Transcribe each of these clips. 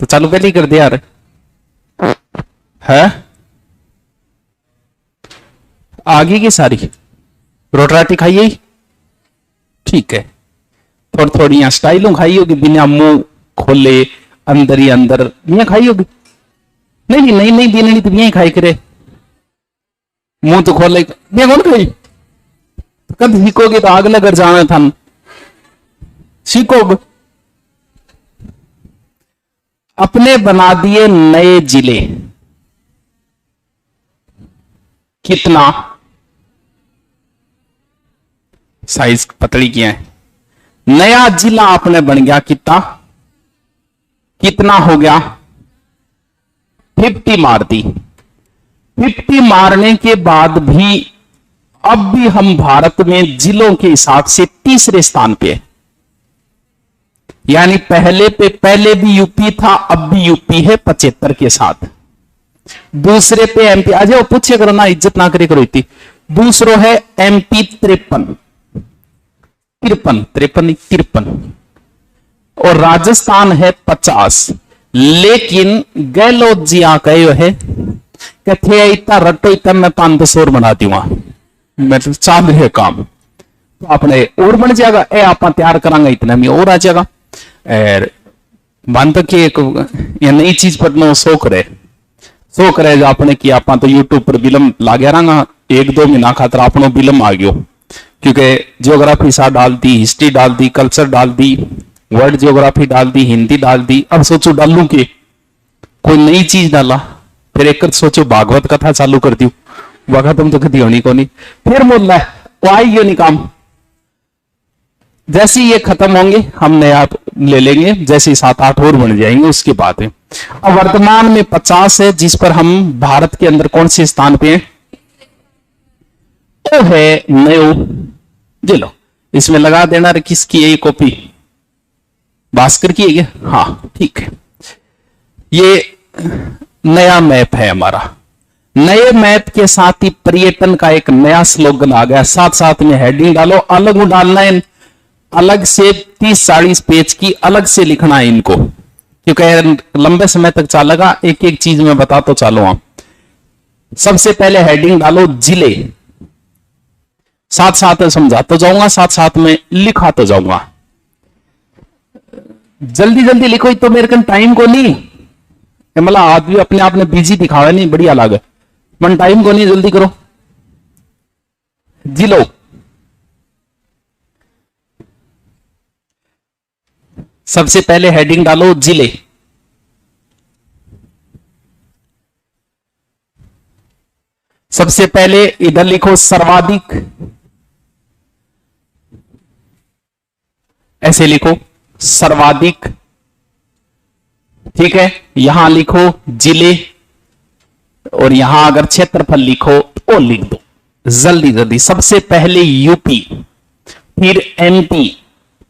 तो चालू पहले ही कर दे यार। है आगे की सारी रोटराटी खाई है, ठीक है। थोड़ी थोड़ी यहाँ स्टाइलों खाई होगी, बिना मुंह खोले अंदर ही अंदर यहाँ खाई होगी। नहीं नहीं नहीं देने नहीं तो यही खाई करे, मुंह तो खोले ये कौन खाई। कब सीखोगे तो अगले घर जाना था, सीखोगे। अपने बना दिए नए जिले, कितना साइज पतली किया है। नया जिला आपने बन गया कितना, कितना हो गया 50 मार दी। 50 मारने के बाद भी अब भी हम भारत में जिलों के हिसाब से तीसरे स्थान पे है। यानी पहले भी यूपी था, अब भी यूपी है 75 के साथ। दूसरे पे एमपी, आ जाओ पूछे करो ना, इज्जत ना करे करो इतनी। दूसरो है एमपी 53 और राजस्थान है 50। लेकिन गहलोत जी आ कहे है कहते इतना रटो इतना मैं 5-10 और बना दूंगा, मैं तो चाल है काम तो अपने और बन जाएगा, ए आप तैयार करांगा इतना में और आ जाएगा। और मान तक एक नई चीज पढ़ना शौक रहे जो आपने किया, आप तो यूट्यूब पर बिलम ला गया रहा 1-2 महीना खातर अपनो बिलम आ गयो, क्योंकि ज्योग्राफी सा डाल दी, हिस्ट्री डाल दी, कल्चर डाल दी, वर्ल्ड ज्योग्राफी डाल दी, हिंदी डाल दी। अब सोचो डालू के कोई नई चीज डाला, फिर एक सोचो भागवत कथा चालू कर दी, वह तुम तो कभी होनी को नहीं, फिर बोल रहा है वो आई ये नहीं काम। जैसे ये खत्म होंगे हम नया ले लेंगे, जैसे 7-8 और बन जाएंगे उसके बाद है। अब वर्तमान में 50 है, जिस पर हम भारत के अंदर कौन से स्थान पे हैं, तो है नयो जिलो। इसमें लगा देना रे किसकी है ये कॉपी, भास्कर की है क्या? हाँ ठीक है। ये नया मैप है हमारा। नए मैप के साथ ही पर्यटन का एक नया स्लोगन आ गया, साथ साथ में हेडिंग डालो, अलग डालना है, अलग से 30-40 पेज की अलग से लिखना है इनको, क्योंकि लंबे समय तक चलेगा। एक एक चीज में बता तो चालो आप। सबसे पहले हेडिंग डालो जिले, साथ साथ समझाता जाऊंगा, साथ साथ में लिखाता जाऊंगा। जल्दी जल्दी लिखो, तो मेरे कन टाइम को नहीं, मतलब आदमी अपने आप में बिजी दिखावे नहीं, बढ़िया लागे, मन टाइम को नहीं, जल्दी करो। जिलो सबसे पहले हेडिंग डालो जिले, सबसे पहले इधर लिखो सर्वाधिक, ऐसे लिखो सर्वाधिक, ठीक है। यहां लिखो जिले और यहां अगर क्षेत्रफल लिखो तो लिख दो जल्दी जल्दी। सबसे पहले यूपी, फिर एमपी,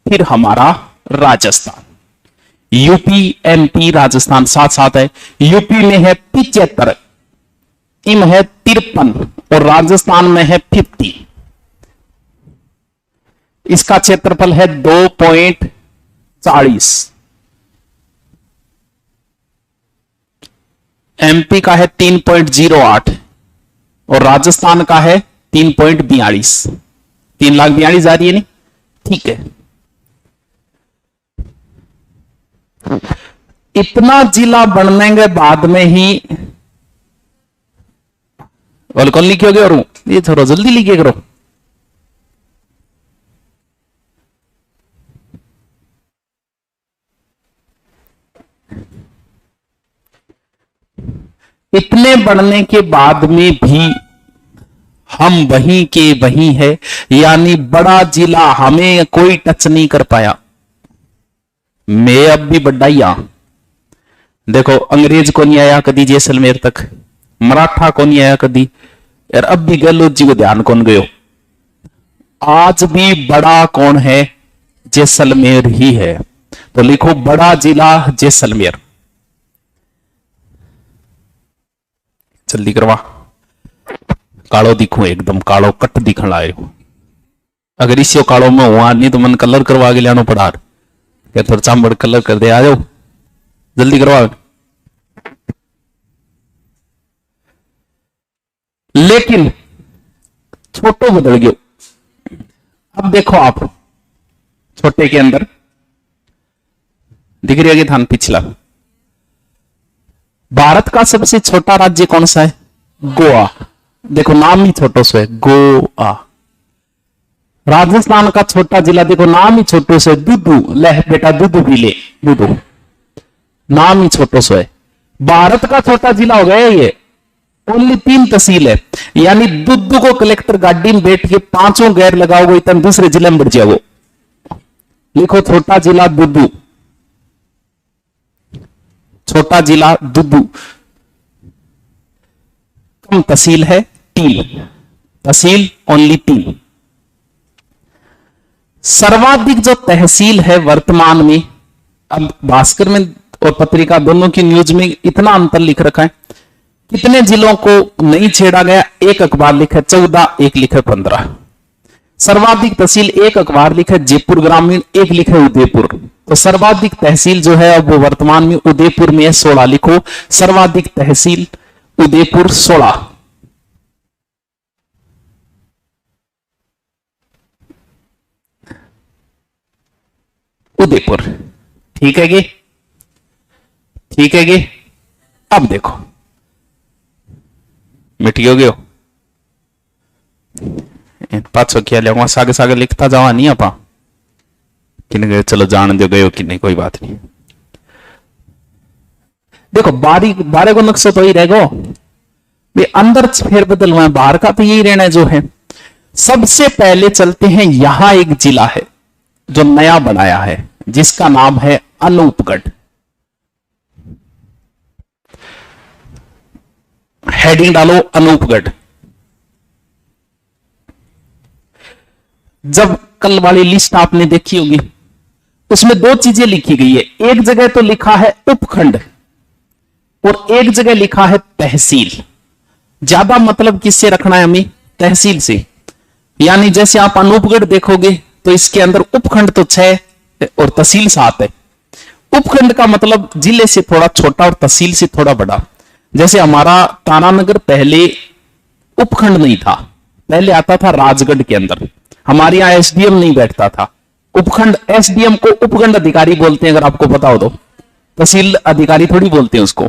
फिर हमारा राजस्थान। यूपी एमपी राजस्थान साथ साथ है। यूपी में है 75, इम है 53 और राजस्थान में है 50। इसका क्षेत्रफल है 2.40। एमपी का है 3.08 और राजस्थान का है 3.42। 3,42,000 आ रही है नहीं, ठीक है। इतना जिला बनने के बाद में ही और कौन लिखोगे, और ये थोड़ा जल्दी लिखे करो। इतने बढ़ने के बाद में भी हम वहीं के वहीं है, यानी बड़ा जिला हमें कोई टच नहीं कर पाया। मैं अब भी बड़ा ही आ, देखो अंग्रेज को नहीं आया कदी जैसलमेर तक, मराठा को नहीं आया कदी यार, अब भी गहलोत जी को ध्यान कौन गयो। आज भी बड़ा कौन है, जैसलमेर ही है। तो लिखो बड़ा जिला जैसलमेर, जल्दी करवा। कालो दिखो, एकदम कालो कट दिखण आए हो। अगर इसी कालो में हुआ नहीं तो मन कलर करवा के लिया पड़ा, क्या थोड़ा चांबड़ कलर कर दे, आ जाओ जल्दी करवाओ। लेकिन छोटो बदल गयो। अब देखो आप छोटे के अंदर दिख रही है थान पिछला, भारत का सबसे छोटा राज्य कौन सा है? गोवा। देखो नाम ही छोटो सो है, गोवा। राजस्थान का छोटा जिला देखो नाम ही छोटो सो है, दुदू। ले बेटा दुदू भी ले, दुदू नाम ही छोटो सो है। भारत का छोटा जिला हो गया ये, ओनली 3 तहसील है। यानी दुदू को कलेक्टर गाड़ी में बैठ के 5 गैर लगाओगे इतना दूसरे जिले में बढ़ जाओ। लिखो छोटा जिला दुदू, छोटा जिला दुदू। कम तहसील है 3, तहसील ओनली 3। सर्वाधिक जो तहसील है वर्तमान में, अब भास्कर में और पत्रिका दोनों की न्यूज में इतना अंतर लिख रखा है, कितने जिलों को नहीं छेड़ा गया। एक अखबार लिखा 14, एक लिखा 15। सर्वाधिक तहसील एक अखबार लिखा जयपुर ग्रामीण, एक लिखा उदयपुर। तो सर्वाधिक तहसील जो है अब वो वर्तमान में उदयपुर में है, 16 लिखो। सर्वाधिक तहसील उदयपुर 16। उदयपुर, ठीक है गे, ठीक है गे। अब देखो मिट गयो पाछो क्या लिया सागे सागे लिखता जावा नहीं आपा किन गए, चलो जान दो गयो कि नहीं, कोई बात नहीं। देखो बारह को नक्शा तो ही रहेगा, वे अंदर फेर बदल हुआ है, बाहर का तो यही रहना है जो है। सबसे पहले चलते हैं, यहां एक जिला है जो नया बनाया है जिसका नाम है अनूपगढ़। हेडिंग डालो अनूपगढ़। जब कल वाली लिस्ट आपने देखी होगी उसमें 2 चीजें लिखी गई है, एक जगह तो लिखा है उपखंड और एक जगह लिखा है तहसील। ज्यादा मतलब किससे रखना है हमें? तहसील से। यानी जैसे आप अनूपगढ़ देखोगे तो इसके अंदर उपखंड तो 6 और तहसील 7 है। उपखंड का मतलब जिले से थोड़ा छोटा और तहसील से थोड़ा बड़ा। जैसे हमारा तारानगर पहले उपखंड नहीं था, पहले आता था राजगढ़ के अंदर। हमारे यहां एसडीएम नहीं बैठता था, उपखंड एसडीएम को उपखंड अधिकारी बोलते हैं, अगर आपको पता हो तो। तहसील अधिकारी थोड़ी बोलते हैं उसको,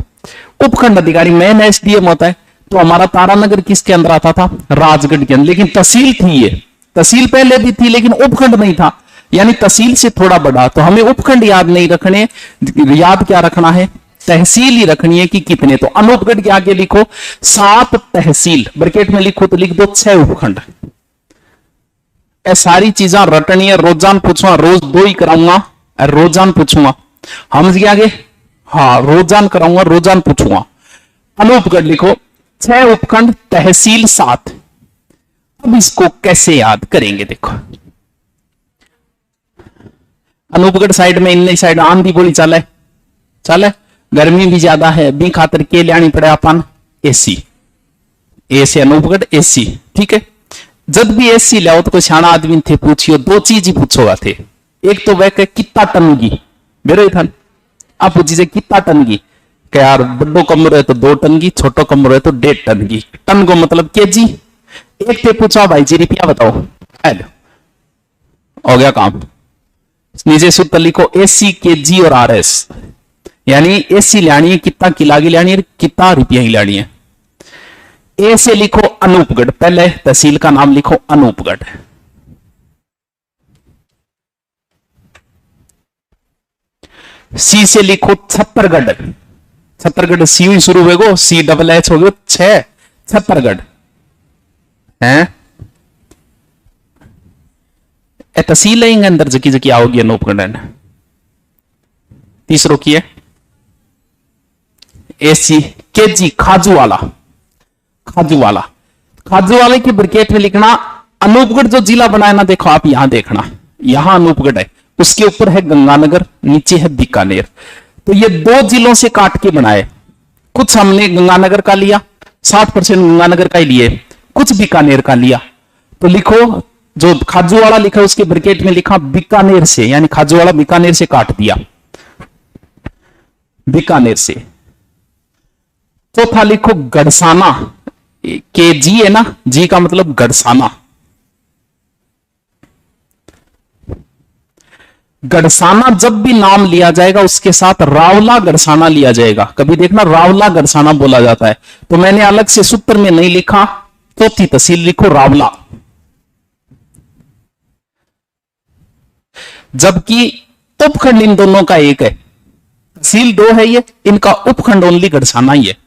उपखंड अधिकारी मेन एसडीएम होता है। तो हमारा तारानगर किसके अंदर आता था? राजगढ़ के अंदर। लेकिन तहसील थी ये, तहसील पहले भी थी लेकिन उपखंड नहीं था, यानी तहसील से थोड़ा बड़ा। तो हमें उपखंड याद नहीं रखने, याद क्या रखना है? तहसील ही रखनी है कि कितने। तो अनूपगढ़ के आगे लिखो 7 तहसील, ब्रैकेट में लिखो तो लिख दो 6 उपखंड। ये सारी चीजें रटनी है, रोजान पूछूंगा, रोज 2 ही कराऊंगा, रोजान पूछूंगा। हम क्या आगे? हाँ रोजान कराऊंगा, रोजान पूछूंगा। अनूपगढ़ लिखो 6 उपखंड, तहसील 7। अब इसको कैसे याद करेंगे? देखो अनूपगढ़ साइड में इन साइड आंधी बोली चले चले, गर्मी भी ज्यादा है, बी खातर के लियानी पड़े अपन एसी। ए से अनूपगढ़ एसी, ठीक है। जब भी एसी लाओ तो कोई सियाना आदमी थे पूछियो 2 चीज ही पूछोगा थे। एक तो वह कितना टन की बेरो था, आप पूछी से कितना टन की, क्या यार बड़ो कमरो है तो 2 टन की, छोटो कमरो है तो 1.5 टन की। टन को मतलब केजी। एक थे पूछा भाई जी रुपया बताओ, हो गया काम। नीचे सूत्र लिखो एसी, केजी और आरएस, यानी एसी लानी है कितना किला की लानी है, कितना रुपया की लानी है। ए से लिखो अनूपगढ़, पहले तहसील का नाम लिखो अनूपगढ़। सी से लिखो छत्तरगढ़, छत्तरगढ़ सी हुई शुरू होगो, सी डबल एच हो गयो 6 छत्तरगढ़ है। तहसील लेंगे अंदर जकी जकी आओगी अनूपगढ़। तीसरो की है एसी, केजी खाजूवाला, खाजूवाला। खाजूवाले की ब्रैकेट में लिखना अनूपगढ़ जो जिला बनाया ना, देखो आप यहां देखना, यहां अनूपगढ़ है, उसके ऊपर है गंगानगर, नीचे है बीकानेर। तो ये 2 जिलों से काट के बनाए। कुछ हमने गंगानगर का लिया, 60% गंगानगर का ही लिए, कुछ बीकानेर का लिया। तो लिखो जो खाजूवाला लिखा उसके ब्रैकेट में लिखा बीकानेर से, यानी खाजूवाला बीकानेर से काट दिया। बीकानेर से। चौथा लिखो गढ़साना, के जी है ना, जी का मतलब गढ़साना। गढ़साना जब भी नाम लिया जाएगा उसके साथ रावला गढ़साना लिया जाएगा। कभी देखना रावला गढ़साना बोला जाता है, तो मैंने अलग से सूत्र में नहीं लिखा, चौथी तहसील लिखो रावला। जबकि उपखंड इन दोनों का एक है, तहसील दो है ये, इनका उपखंड ओनली गढ़साना ही है।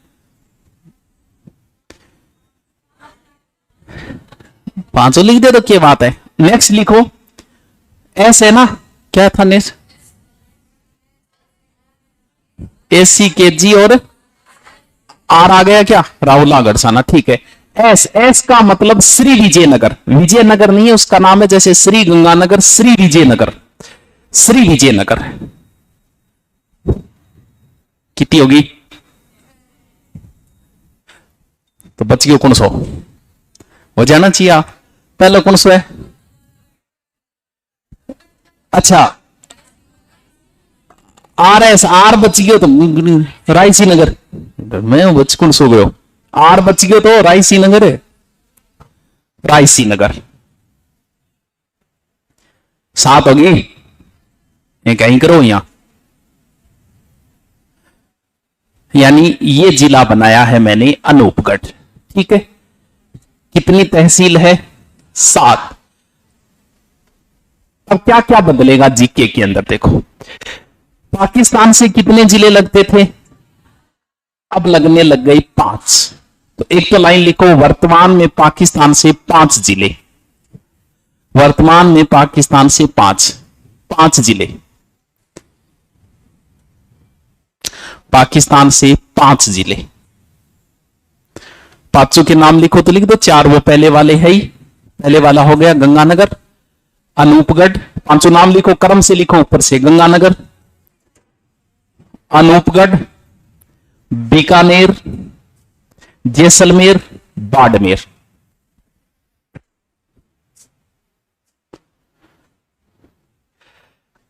पांचों लिख दे तो क्या बात है। नेक्स्ट लिखो ऐस है ना, क्या था नेक्स्ट, एसी के जी और आर आ गया क्या, रावला गढ़साना, ठीक है। एस, एस का मतलब श्री विजयनगर, विजयनगर नहीं है उसका नाम है, जैसे श्री गंगानगर, श्री विजयनगर, श्री विजयनगर। कितनी होगी, तो बच गयो कौन सो, हो जाना चाहिए पहले कौन सो है। अच्छा आर एस, आर बच गयो तो रायसी नगर, मैं बच कौन सो गयो, आर बच गयो तो रायसी नगर है, रायसी नगर। सात होगी, ये कहीं करो यहां, यानी ये जिला बनाया है मैंने अनूपगढ़, ठीक है। कितनी तहसील है, 7। अब क्या क्या बदलेगा जीके के अंदर देखो। पाकिस्तान से कितने जिले लगते थे, अब लगने लग गई 5। तो एक तो लाइन लिखो, वर्तमान में पाकिस्तान से 5 जिले, वर्तमान में पाकिस्तान से 5 जिले, पाकिस्तान से 5 जिले। पांचों के नाम लिखो तो लिख दो, 4 वो पहले वाले है ही, पहले वाला हो गया गंगानगर, अनूपगढ़। पांचों नाम लिखो, क्रम से लिखो ऊपर से, गंगानगर, अनूपगढ़, बीकानेर, जैसलमेर, बाड़मेर।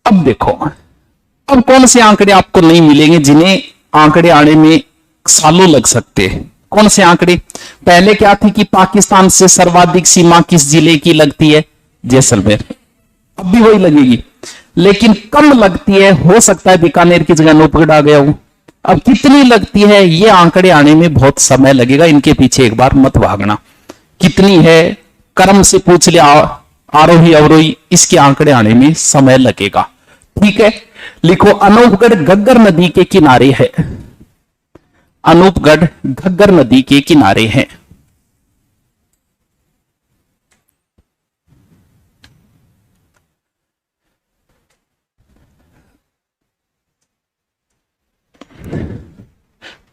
अब देखो, अब कौन से आंकड़े आपको नहीं मिलेंगे जिन्हें आंकड़े आने में सालों लग सकते हैं। कौन से आंकड़े, पहले क्या थी कि पाकिस्तान से सर्वाधिक सीमा किस जिले की लगती है, जैसलमेर, अब भी वही लगेगी, लेकिन कम लगती है, हो सकता है बीकानेर की जगह अनूपगढ़ आ गया हो। अब कितनी लगती है ये आंकड़े आने में बहुत समय लगेगा, इनके पीछे एक बार मत भागना। कितनी है क्रम से पूछ लिया, आरोही अवरोही, इसके आंकड़े आने में समय लगेगा, ठीक है। लिखो अनूपगढ़ घग्गर नदी के किनारे है, अनूपगढ़ घग्गर नदी के किनारे है।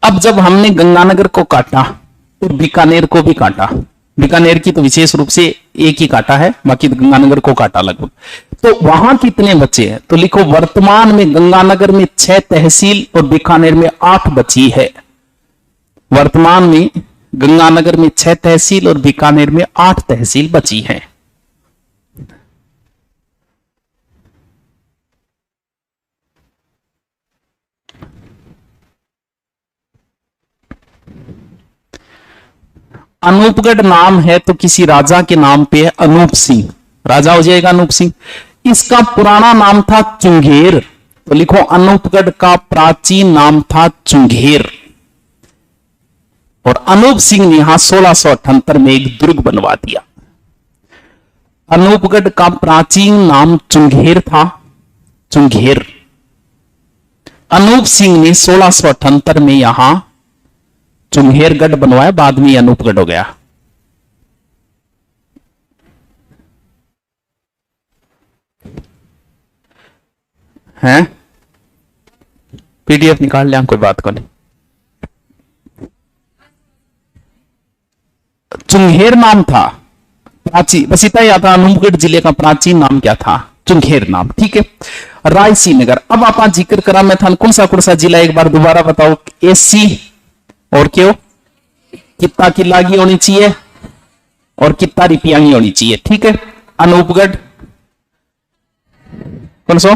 अब जब हमने गंगानगर को काटा तो बीकानेर को भी काटा, बीकानेर की तो विशेष रूप से एक ही काटा है, बाकी तो गंगानगर को काटा लगभग, तो वहां कितने बचे हैं, तो लिखो वर्तमान में गंगानगर में 6 तहसील और बीकानेर में 8 बची है। वर्तमान में गंगानगर में 6 तहसील और बीकानेर में 8 तहसील बची है। अनूपगढ़ नाम है तो किसी राजा के नाम पे है, अनूप सिंह, राजा हो जाएगा अनूप सिंह। इसका पुराना नाम था चुंगेर, तो लिखो अनूपगढ़ का प्राचीन नाम था चुंगेर, और अनूप सिंह ने यहां 1678 में एक दुर्ग बनवा दिया। अनूपगढ़ का प्राचीन नाम चुंगेर था, चुंगेर। अनूप सिंह ने 1678 में यहां चुंगेरगढ़ बनवाया, बाद में अनूपगढ़ हो गया। हैं पीडीएफ निकाल लिया, कोई बात को नहीं। चुंगेर नाम था प्राचीन, बस इतना याद था, अनूपगढ़ जिले का प्राचीन नाम क्या था, चुंगेर नाम, ठीक है। रायसी नगर, अब आप जिक्र करा मैं था, कौन सा जिला एक बार दोबारा बताओ, एसी और क्यों, कितना की लागी होनी चाहिए और कितना रिपियांगी होनी चाहिए, ठीक है। अनूपगढ़ कौन सो,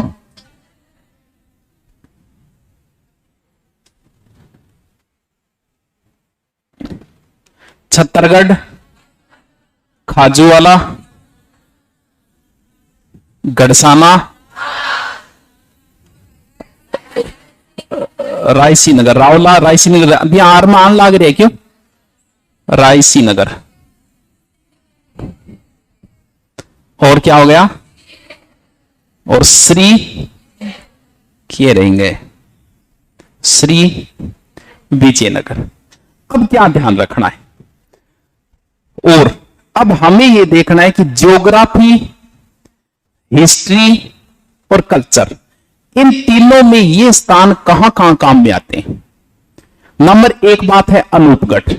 छत्तरगढ़, खाजूवाला, गड़साना, रायसी नगर, रावला, रायसी नगर, अभी आर में आन लाग रहे क्यों, रायसी नगर। और क्या हो गया, और श्री किए रहेंगे, श्री विजयनगर। अब क्या ध्यान रखना है, और अब हमें यह देखना है कि ज्योग्राफी, हिस्ट्री और कल्चर, इन तीनों में ये स्थान कहां कहां काम में आते हैं। नंबर एक बात है अनूपगढ़।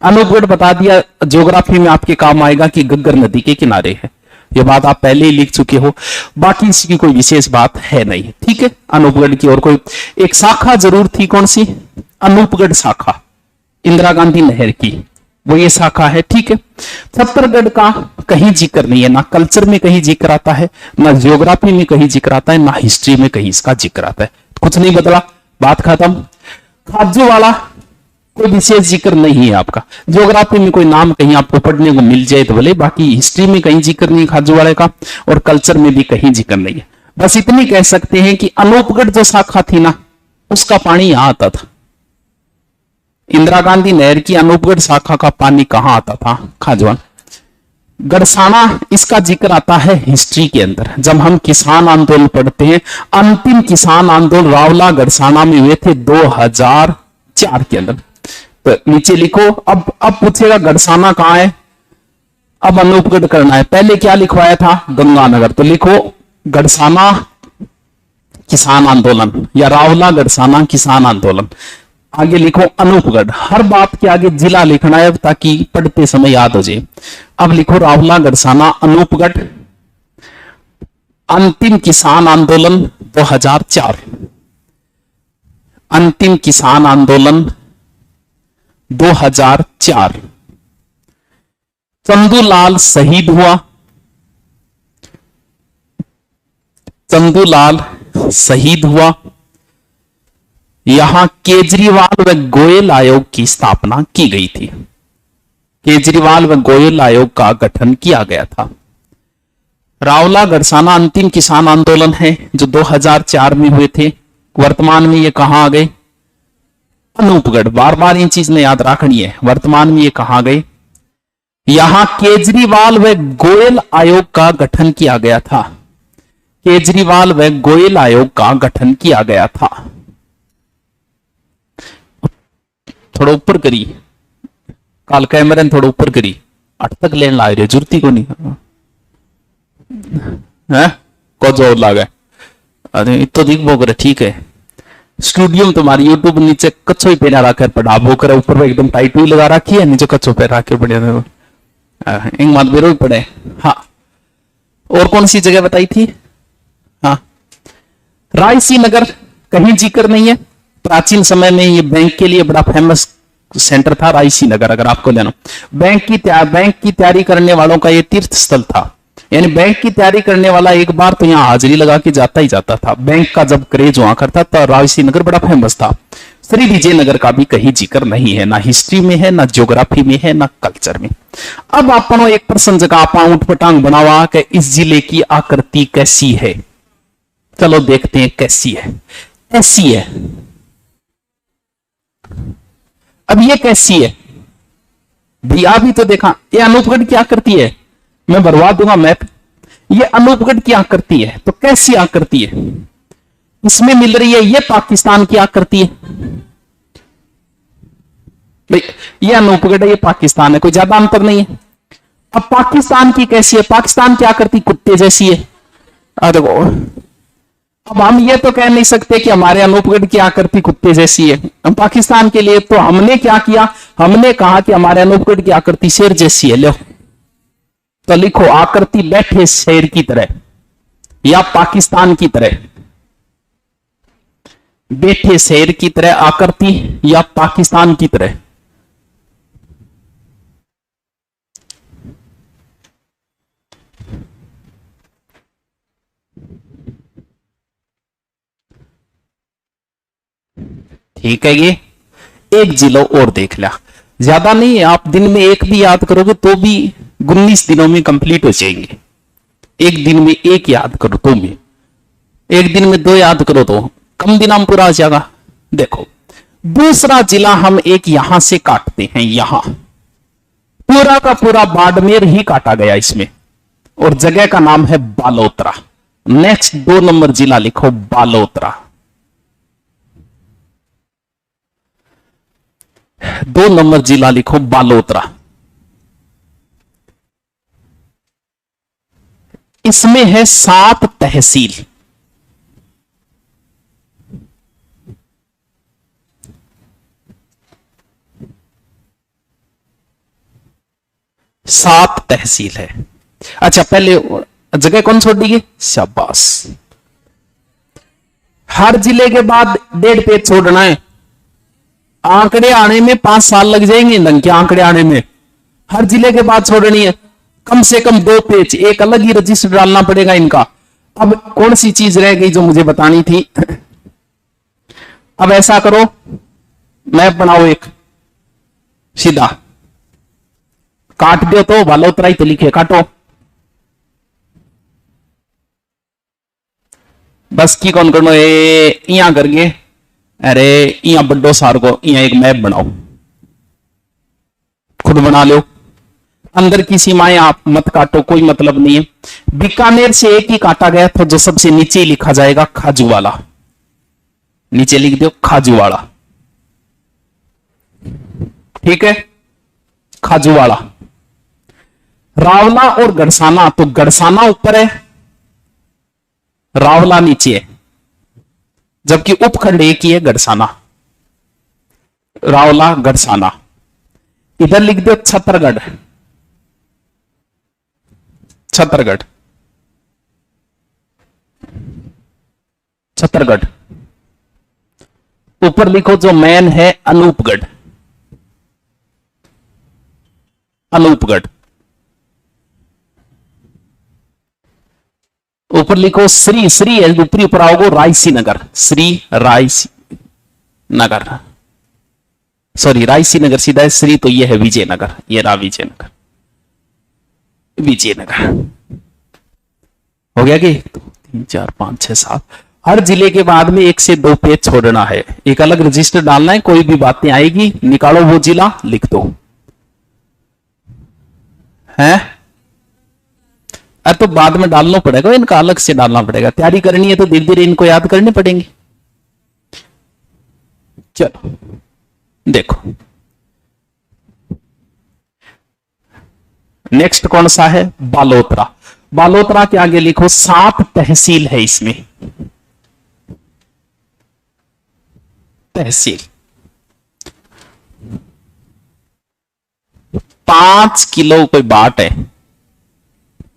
अनूपगढ़ बता दिया, ज्योग्राफी में आपके काम आएगा कि घग्गर नदी के किनारे है, ये बात आप पहले ही लिख चुके हो, बाकी इसकी कोई विशेष बात है नहीं। ठीक है, अनूपगढ़ की और कोई एक शाखा जरूर थी, कौन सी, अनूपगढ़ शाखा, इंदिरा गांधी नहर की, वो ये शाखा है। ठीक है, छत्तरगढ़ का कहीं जिक्र नहीं है, ना कल्चर में कहीं जिक्र आता है, ना ज्योग्राफी में कहीं जिक्र आता है, ना हिस्ट्री में कहीं इसका जिक्र आता है, कुछ नहीं बदला, बात खत्म। खाजूवाला कोई विशेष जिक्र नहीं है आपका, ज्योग्राफी में कोई नाम कहीं आपको पढ़ने को मिल जाए तो भले, बाकी हिस्ट्री में कहीं जिक्र नहीं खाजूवाले का, और कल्चर में भी कहीं जिक्र नहीं है। बस इतनी कह सकते हैं कि अनूपगढ़ जो शाखा थी ना, उसका पानी यहां आता था, इंदिरा गांधी नहर की अनूपगढ़ शाखा का पानी कहां आता था, खाजवान। गड़साना, इसका जिक्र आता है हिस्ट्री के अंदर, जब हम किसान आंदोलन पढ़ते हैं, अंतिम किसान आंदोलन रावला गड़साना में हुए थे 2004 के अंदर। तो नीचे लिखो, अब पूछेगा गड़साना कहां है, अब अनूपगढ़ करना है, पहले क्या लिखवाया था, गंगानगर, तो लिखो गड़साना किसान आंदोलन या रावला गड़साना किसान आंदोलन, आगे लिखो अनूपगढ़, हर बात के आगे जिला लिखना है ताकि पढ़ते समय याद हो जाए। अब लिखो रावला गड़साना अनूपगढ़, अंतिम किसान आंदोलन 2004, अंतिम किसान आंदोलन 2004, चंदूलाल शहीद हुआ, चंदूलाल शहीद हुआ, यहां केजरीवाल व गोयल आयोग की स्थापना की गई थी, केजरीवाल व गोयल आयोग का गठन किया गया था। रावला गड़साना अंतिम किसान आंदोलन है जो 2004 में हुए थे, वर्तमान में ये कहां आ गए, अनूपगढ़, बार बार ये चीज ने याद रखनी है, वर्तमान में ये कहां गए, यहां केजरीवाल व गोयल आयोग का गठन किया गया था, केजरीवाल व गोयल आयोग का गठन किया गया था। थोड़ा ऊपर करी, काल कैमरे थोड़ा ऊपर करी, 8 तक लेन ला रहे, जुर्ती को नहीं है, को जोर लागे, अरे तो दिख बो करे, ठीक है। स्टूडियो में तुम्हारी यूट्यूब नीचे कच्चो ही पहना रखा है, पढ़ाबो करे, ऊपर पे एकदम टाइट हुई लगा रखी है, नीचे कच्चो पे रखे बढ़िया, एक मत बेरो ही पड़े। हाँ, और कौन सी जगह बताई थी, हाँ रायसी नगर, कहीं जिक्र नहीं है, प्राचीन समय में ये बैंक के लिए बड़ा फेमस सेंटर था रायसी नगर। अगर आपको लेना, बैंक की तैयारी करने वालों का ये तीर्थ स्थल था, यानी बैंक की तैयारी करने वाला एक बार तो यहाँ हाजिरी लगा के जाता ही जाता था, बैंक का जब क्रेज हुआ करता तो रायसी नगर बड़ा फेमस था। श्री विजयनगर का भी कहीं जिक्र नहीं है, ना हिस्ट्री में है, ना ज्योग्राफी में है, ना कल्चर में। अब आपनो एक प्रश्न जगह आप ऊंट पटांग बनावा कि इस जिले की आकृति कैसी है, चलो देखते हैं कैसी है। ऐसी है, अब ये कैसी है भैया, अभी तो देखा, ये अनूपगढ़ की आकृति है, मैं भरवा दूंगा मैप, ये अनूपगढ़ की आकृति है, तो कैसी आकृति है इसमें मिल रही है, ये पाकिस्तान की आकृति है भाई, ये अनूपगढ़ है, ये पाकिस्तान है, कोई ज्यादा अंतर नहीं है। अब पाकिस्तान की कैसी है, पाकिस्तान की आकृति कुत्ते जैसी है। देखो, अब हम ये तो कह नहीं सकते कि हमारे अनूपगढ़ की आकृति कुत्ते जैसी है, हम पाकिस्तान के लिए तो हमने क्या किया, हमने कहा कि हमारे अनूपगढ़ की आकृति शेर जैसी है। लो तो लिखो आकृति बैठे शेर की तरह या पाकिस्तान की तरह, बैठे शेर की तरह आकृति या पाकिस्तान की तरह। ठीक है, ये एक जिला और देख लिया। ज्यादा नहीं है, आप दिन में एक भी याद करोगे तो भी 19 दिनों में कंप्लीट हो जाएंगे। एक दिन में एक याद करो तो भी, एक दिन में दो याद करो तो कम दिनों में पूरा हो जाएगा। देखो दूसरा जिला हम एक यहां से काटते हैं, यहां पूरा का पूरा बाड़मेर ही काटा गया इसमें, और जगह का नाम है बालोतरा। नेक्स्ट 2 नंबर जिला लिखो बालोतरा। 2 नंबर जिला लिखो बालोतरा। इसमें है 7 तहसील। सात तहसील है। अच्छा पहले जगह कौन छोड़ दी? शाबाश। हर जिले के बाद 1.5 पेज छोड़ना है। आंकड़े आने में 5 साल लग जाएंगे नंग के आंकड़े आने में। हर जिले के बाद छोड़नी है कम से कम 2 पेज, एक अलग ही रजिस्टर डालना पड़ेगा इनका। अब कौन सी चीज रह गई जो मुझे बतानी थी? अब ऐसा करो, मैप बनाओ एक सीधा, काट दो तो बालोतरा ही तो लिखे, काटो बस की कौन करनो इया करके। अरे इया बड्डो सार को इया एक मैप बनाओ, खुद बना लो। अंदर की सीमाएं आप मत काटो, कोई मतलब नहीं है। बीकानेर से एक ही काटा गया था जो सबसे नीचे लिखा जाएगा खाजूवाला, नीचे लिख दो खाजूवाड़ा, ठीक है खाजूवाड़ा। रावला और गड़साना, तो गड़साना ऊपर है रावला नीचे है, जबकि उपखंड एक ही है गड़साना, रावला गड़साना। इधर लिख दो छत्तरगढ़, छत्तरगढ़, छत्तरगढ़। ऊपर लिखो जो मैन है अनूपगढ़, अनूपगढ़। ऊपर लिखो श्री, श्री है ऊपरी, ऊपर आओगे रायसी नगर, श्री रायसी नगर, सॉरी रायसी नगर सीधा है, श्री तो ये है विजयनगर, ये रहा विजयनगर, विजयनगर। हो गया कि 3 4 5 6 7। हर जिले के बाद में 1 से 2 पेज छोड़ना है, एक अलग रजिस्टर डालना है, कोई भी बातें आएगी निकालो वो जिला लिख दो है। अरे तो बाद में डालना पड़ेगा, इनका अलग से डालना पड़ेगा, तैयारी करनी है तो धीरे धीरे इनको याद करने पड़ेंगे। चलो देखो नेक्स्ट कौन सा है? बालोतरा। बालोतरा के आगे लिखो 7 तहसील है इसमें, तहसील। 5 किलो कोई बाट है,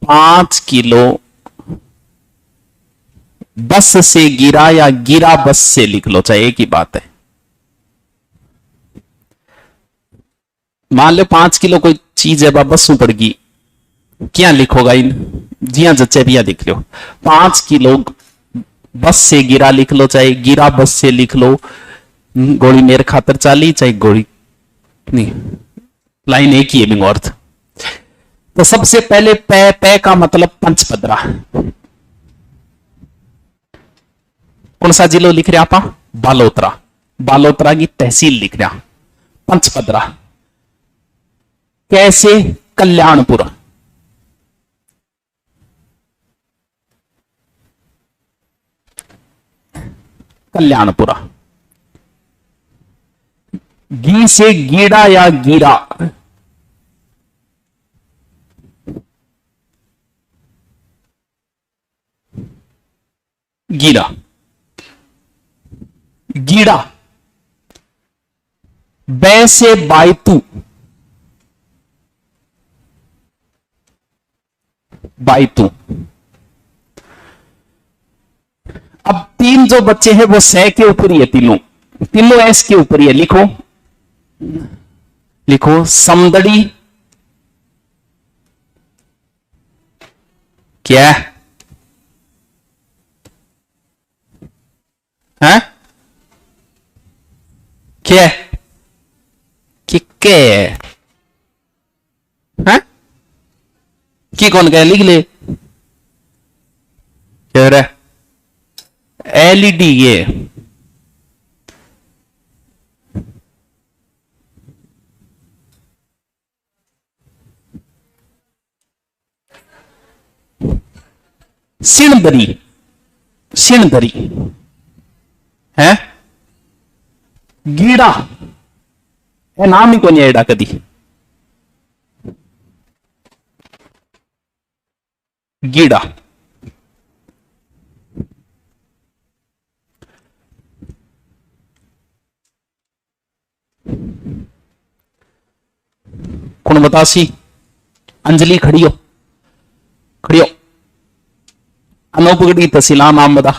5 किलो बस से गिरा या गिरा बस से लिख लो, चाहे एक ही बात है। मान लो 5 किलो कोई चीज है बस पड़ गई, क्या लिखोगा इन? जी हाँ जच्चे भी लिख लो। 5 किलो बस से गिरा लिख लो, चाहे गिरा बस से लिख लो, गोली मेरे खातर चाली, चाहे गोली नहीं, लाइन एक ही है बिंग अर्थ। तो सबसे पहले पै, पै का मतलब पंचपदरा। कौन सा जिलो लिख रहे आप? बालोतरा। बालोतरा की तहसील लिख रहा पंचपदरा। कैसे? कल्याणपुर, कल्याणपुरा। गी से गीड़ा या गिरा, गिरा, गीड़ा। बै से बायतू, बायतू। अब 3 जो बच्चे हैं वो सह के ऊपर ही है, तीनों तीनों एस के ऊपर ही है। लिखो लिखो समदड़ी, क्या है? क्या के हैं की कौन कह लिख ले कह रहा एलईडी ये सिणदरी सिणदरी है गीड़ा ए नाम ही कोनी आईडा कदी गीड़ा कौन बतासी अंजलि खड़ी हो अनोपगढ़ी तहसीला नाम बता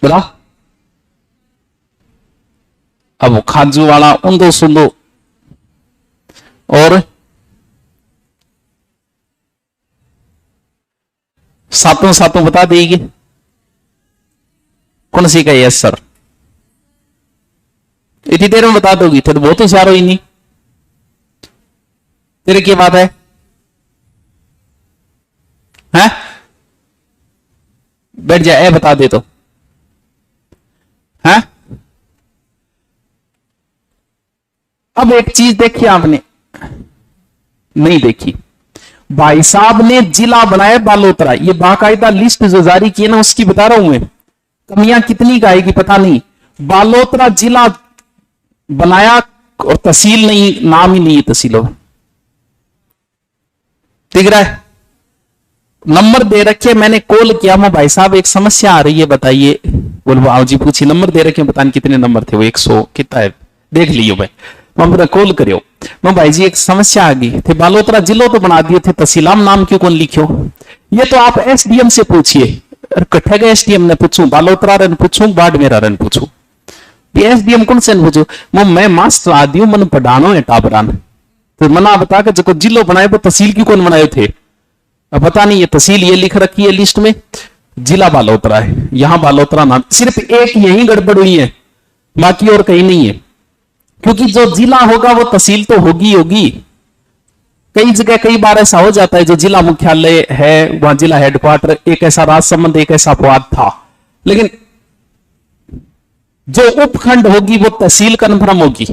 बोला अब खाजू वाला उंदो सुंदो और सातों सातों बता देगी कौन सी का यस सर इतनी देर में बता दोगी तो बहुत होशियार हो ही नहीं तेरे की बात है हैं बैठ जाए बता दे तो हैं अब एक चीज देखी आपने नहीं देखी भाई साहब ने जिला बनाया बालोतरा ये बाकायदा लिस्ट जो जारी की है ना उसकी बता रहा हूं मैं कमियां कितनी का आएगी पता नहीं बालोतरा जिला बनाया और तहसील नहीं नाम ही नहीं है तहसीलों दिख रहा है नंबर दे रखे मैंने कॉल किया मैं भाई साहब एक समस्या आ रही है बताइए बोलो आओ जी पूछी नंबर दे रखे पता नहीं कितने नंबर थे वो 100 कितना है देख लियो भाई मैं कॉल करियो मैं भाई जी एक समस्या आ गई थे बालोतरा जिलो तो बना दिए थे तहसीलाम नाम क्यों कौन लिखो ये तो आप एसडीएम से पूछिए कट्ठे गए एसडीएम ने पूछूं बालोतरा रन पूछूं बाड़मेरा रन पूछूं एसडीएम कौन से पूछू मैं मास्टर आदि हूं मन पढ़ानो है टाबरान तो मना बता के जो जिलो बनाए वो तहसील क्यों कौन बनाए थे अब पता नहीं ये तहसील ये लिख रखी है लिस्ट में जिला बालोतरा है यहां बालोतरा नाम सिर्फ एक यही गड़बड़ हुई है बाकी और कहीं नहीं है क्योंकि जो जिला होगा वो तहसील तो होगी कई जगह कई बार ऐसा हो जाता है जो जिला मुख्यालय है वहां जिला हेडक्वार्टर एक ऐसा राजसमंद एक ऐसा अपवाद था लेकिन जो उपखंड होगी वो तहसील कन्फर्म होगी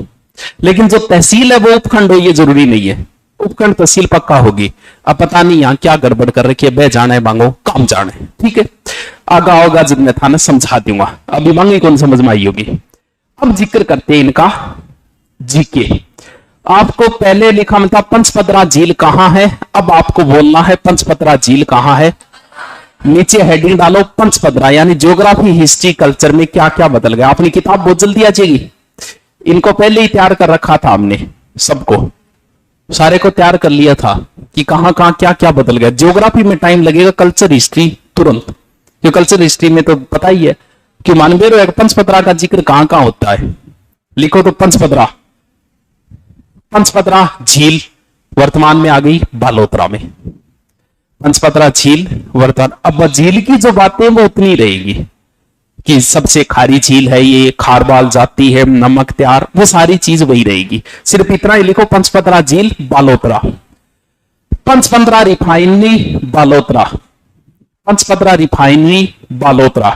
लेकिन जो तहसील है वो उपखंड हो ये जरूरी नहीं है उपखंड तहसील पक्का होगी अब पता नहीं यहां क्या गड़बड़ कर रखी है बे जाने मांगो काम जाने ठीक है आगा होगा जब मैं थाना समझा दूंगा अभी मांगी कौन समझ में आई होगी अब जिक्र करते हैं इनका जीके आपको पहले लिखा था पंचपदरा झील कहां है अब आपको बोलना है पंचपदरा झील कहां है नीचे हेडिंग डालो पंचपदरा यानी ज्योग्राफी हिस्ट्री कल्चर में क्या क्या बदल गया अपनी किताब बहुत जल्दी आ जाएगी इनको पहले ही तैयार कर रखा था हमने सबको सारे को तैयार कर लिया था कि कहां कहां क्या क्या बदल गया ज्योग्राफी में टाइम लगेगा कल्चर हिस्ट्री तुरंत जो कल्चर हिस्ट्री में तो पता ही है कि मानवेर पंचपदरा का जिक्र कहां कहां होता है लिखो तो पंचपदरा झील वर्तमान में आ गई बालोतरा में पंचपदरा झील वर्तमान अब झील की जो बातें वो उतनी रहेगी कि सबसे खारी झील है ये खारबाल जाती है नमक तैयार वो सारी चीज वही रहेगी सिर्फ इतना ही लिखो पंचपदरा झील Balotra Panchpadra refinery Balotra Panchpadra refinery Balotra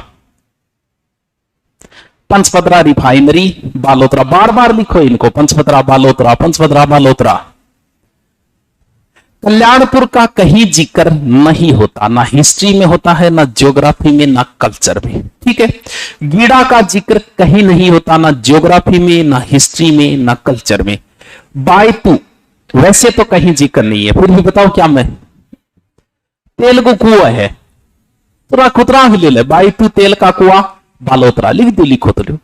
Panchpadra refinery Balotra बार बार लिखो इनको पंचपदरा बालोतरा कल्याणपुर का कहीं जिक्र नहीं होता ना हिस्ट्री में होता है ना ज्योग्राफी में ना कल्चर में ठीक है गीड़ा का जिक्र कहीं नहीं होता ना ज्योग्राफी में ना हिस्ट्री में ना कल्चर में बायतू वैसे तो कहीं जिक्र नहीं है फिर भी बताओ क्या मैं तेलुगु कुआ है थोड़ा खुतरा ही ले ले बायतू तेल का कुआ बालोतरा लिख दो लिखो तो लो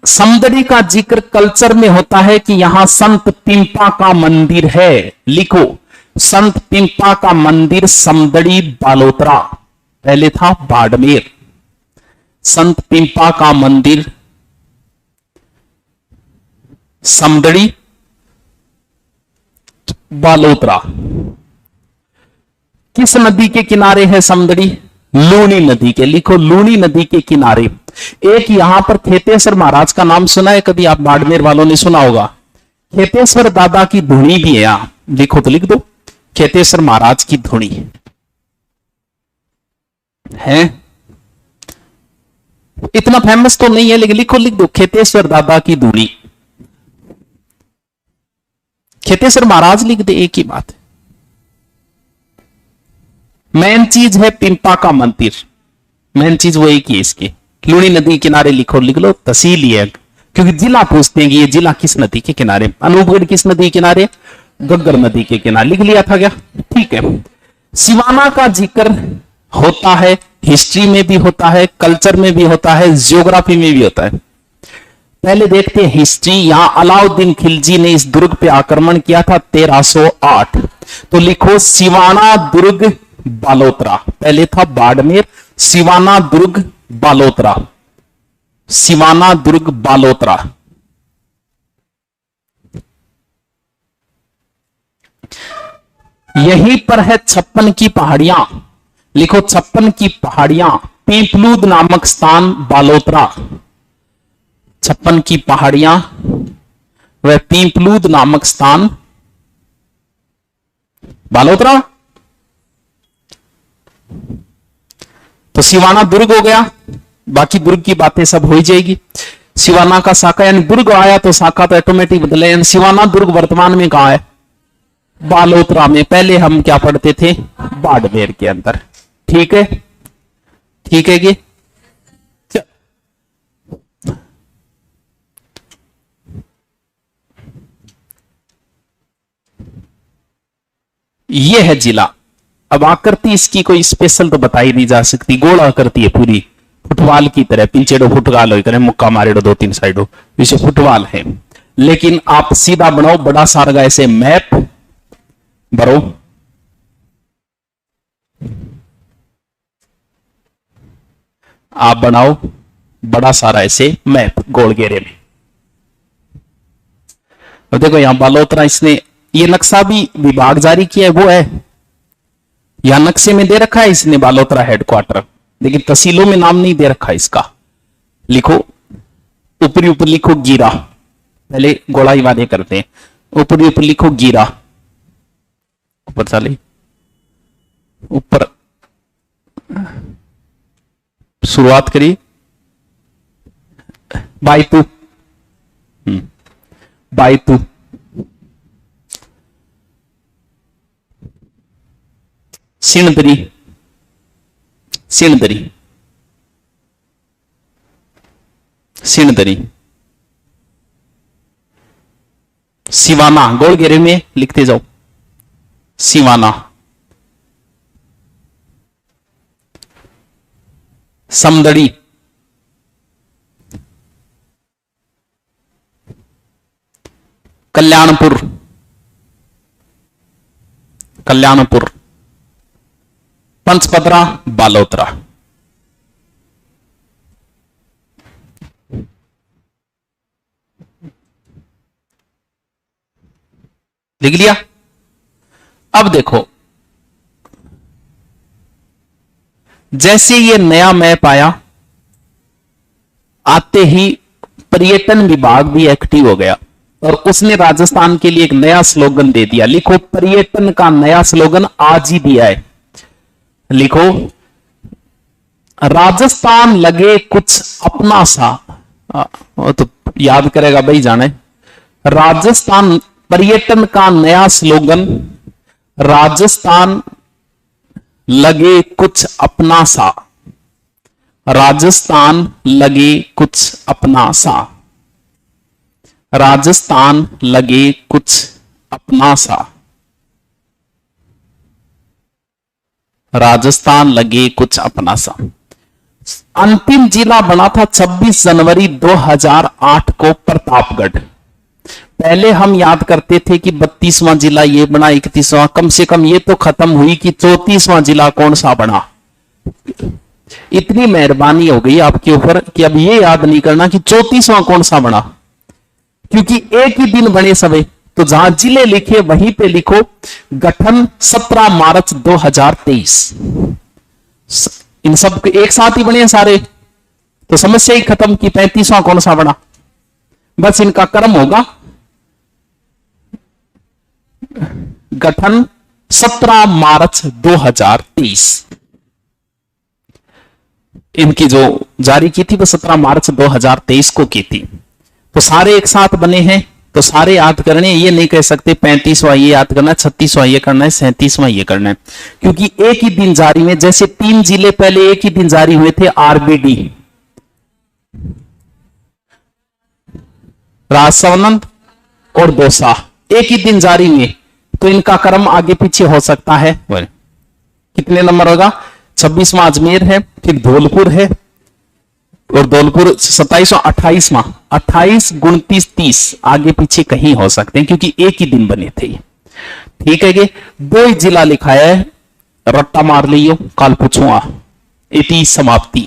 समदड़ी का जिक्र कल्चर में होता है कि यहां संत पिंपा का मंदिर है लिखो संत पिंपा का मंदिर समदड़ी बालोतरा पहले था बाड़मेर संत पिंपा का मंदिर समदड़ी बालोतरा किस नदी के किनारे है समदड़ी? लूनी नदी के। लिखो लूनी नदी के किनारे। एक यहां पर खेतेश्वर महाराज का नाम सुना है कभी? आप बाड़मेर वालों ने सुना होगा। खेतेश्वर दादा की धुनी भी है यहां, लिखो तो लिख दो खेतेश्वर महाराज की धुनी है। इतना फेमस तो नहीं है लेकिन लिखो, लिख दो खेतेश्वर दादा की धुनी। खेतेश्वर महाराज लिख दे, एक ही बात है। मेन चीज है पिंपा का मंदिर, मेन चीज वो एक ही है इसकी। लूनी नदी किनारे लिखो, लिख लो, तहसील ही है, क्योंकि जिला पूछते हैं कि ये जिला किस नदी के किनारे। अनूपगढ़ किस नदी के किनारे? गग्गर नदी के किनारे। लिख लिया था क्या? ठीक है। सिवाना का जिक्र होता है, हिस्ट्री में भी होता है, कल्चर में भी होता है, जियोग्राफी में भी होता है। पहले देखते हैं हिस्ट्री। यहां अलाउद्दीन खिलजी ने इस दुर्ग पे आक्रमण किया था 1308। तो लिखो सिवाना दुर्ग बालोतरा। पहले था बाड़मेर, सिवाना दुर्ग बालोतरा, सिवाना दुर्ग बालोतरा। यहीं पर है 56 की पहाड़ियां। लिखो 56 की पहाड़ियां, पीपलूद नामक स्थान बालोतरा। 56 की पहाड़ियां वह पीपलूद नामक स्थान बालोतरा। तो सिवाना दुर्ग हो गया, बाकी दुर्ग की बातें सब हो ही जाएगी। सिवाना का शाखा यानी दुर्ग आया तो शाखा तो ऑटोमेटिक बदले। यानी सिवाना दुर्ग वर्तमान में कहां है? बालोतरा में। पहले हम क्या पढ़ते थे? बाड़मेर के अंदर। ठीक है, ठीक है कि यह है जिला। अब आकृति इसकी कोई स्पेशल तो बताई नहीं जा सकती। गोल आकृति है पूरी, फुटबॉल की तरह। पिंचेडो फुटबॉल हो, मुक्का मारेडो 2-3 साइडो, इसे फुटबॉल है। लेकिन आप सीधा बनाओ बड़ा सारा ऐसे मैप भरो। आप बनाओ बड़ा सारा ऐसे मैप गोल घेरे में। अब देखो यहां बालोतरा, इसने ये नक्शा भी विभाग जारी किया है, वो है यहां नक्शे में दे रखा है इसने बालोतरा हेडक्वार्टर, लेकिन तहसीलों में नाम नहीं दे रखा इसका। लिखो ऊपरी ऊपर लिखो गिरा, पहले गोलाई वादे करते हैं। ऊपरी ऊपर लिखो गिरा, ऊपर चले ऊपर शुरुआत करिए बायतू, बायतू, सिणदरी, सिणदरी, सिणदरी, सिवाना, गोल घेरे में लिखते जाओ सिवाना, समदड़ी, कल्याणपुर, कल्याणपुर, पंचपदरा, बालोतरा। लिख लिया? अब देखो जैसे ये नया मैप आया, आते ही पर्यटन विभाग भी एक्टिव हो गया और उसने राजस्थान के लिए एक नया स्लोगन दे दिया। लिखो पर्यटन का नया स्लोगन आज ही दिया है। लिखो राजस्थान लगे कुछ अपना सा। वो तो याद करेगा भाई जाने। राजस्थान पर्यटन का नया स्लोगन, राजस्थान लगे कुछ अपना सा, राजस्थान लगे कुछ अपना सा, राजस्थान लगे कुछ अपना सा, राजस्थान लगे कुछ अपना सा। अंतिम जिला बना था 26 जनवरी 2008 को प्रतापगढ़। पहले हम याद करते थे कि 32वां जिला ये बना, 31वां, कम से कम ये तो खत्म हुई कि 34वां जिला कौन सा बना। इतनी मेहरबानी हो गई आपके ऊपर कि अब ये याद नहीं करना कि 34वां कौन सा बना, क्योंकि एक ही दिन बने सभी तो जहां जिले लिखे वहीं पे लिखो गठन 17 मार्च 2023। इन सब एक साथ ही बने सारे, तो समस्या ही खत्म कि 35वां कौन सा बना। बस इनका क्रम होगा गठन 17 मार्च 2023। इनकी जो जारी की थी वो 17 मार्च 2023 को की थी। तो सारे एक साथ बने हैं, तो सारे याद करने, ये नहीं कह सकते 35वां ये याद करना है, 36वां ये करना है, 37वां ये करना है, क्योंकि एक ही दिन जारी में, जैसे 3 जिले पहले एक ही दिन जारी हुए थे, आरबीडी, राजसमंद और दौसा, एक ही दिन जारी हुए, तो इनका क्रम आगे पीछे हो सकता है। कितने नंबर होगा? 26वां अजमेर है, फिर धौलपुर है, और धौलपुर 27वां, 28वां, 28, 29, 30 आगे पीछे कहीं हो सकते हैं, क्योंकि एक ही दिन बने थे। ठीक है, 2 जिला लिखा है, रट्टा मार लियो, कल पूछूंगा। इति समाप्ति।